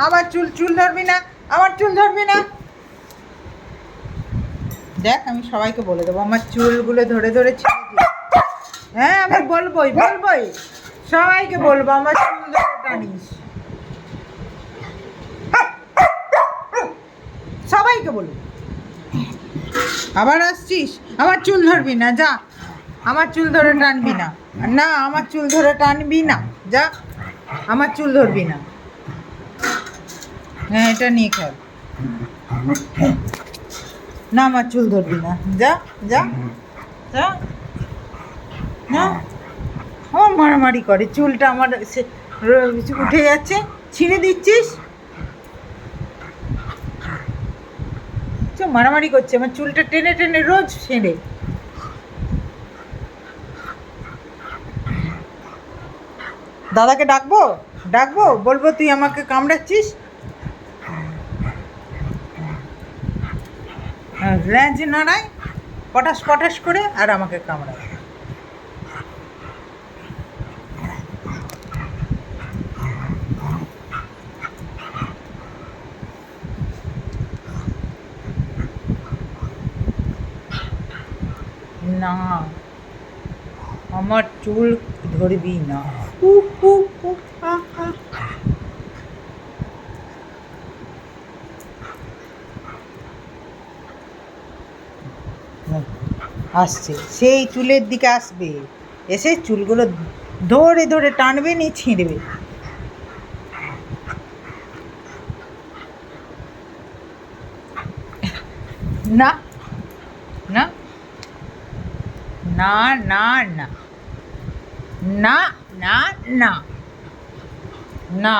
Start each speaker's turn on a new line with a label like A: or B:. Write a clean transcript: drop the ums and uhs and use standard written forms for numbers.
A: আমার চুল চুল ধরবি না, আমার চুল ধরবি না। দেখ আমি সবাইকে বলে দেবো আমার চুলগুলো ধরে ধরে ছেড়ে দিই। হ্যাঁ আমি বলবোই বলবোই, সবাইকে বলবো আমার চুল ধরে টানিস, সবাইকে বলবো। আবার আসছিস, আমার চুল ধরবি না, যা। আমার চুল ধরে টানবি না, না আমার চুল ধরে টানবি না, যা। আমার চুল ধরবি না। হ্যাঁ এটা নিয়ে খেল, না আমার চুল ধরবি না, যা যা যা। না আমার মারামারি করে, চুলটা আমার উঠে যাচ্ছে, ছিঁড়ে দিচ্ছিস। মারামারি করছে, আমার চুলটা টেনে টেনে রোজ ছেড়ে। দাদাকে ডাকবো, ডাকবো, বলবো তুই আমাকে কামড়াচ্ছিস। ল্যাজ নাড়ায় পটাশ পটাশ করে আর আমাকে কামড়ায়। না আমার চুল ধরবি না। আসছে, সেই চুলের দিকে আসবে, এসে চুলগুলো ধরে ধরে টানবে, নিয়ে ছিঁড়বে। না না না না না না না না না।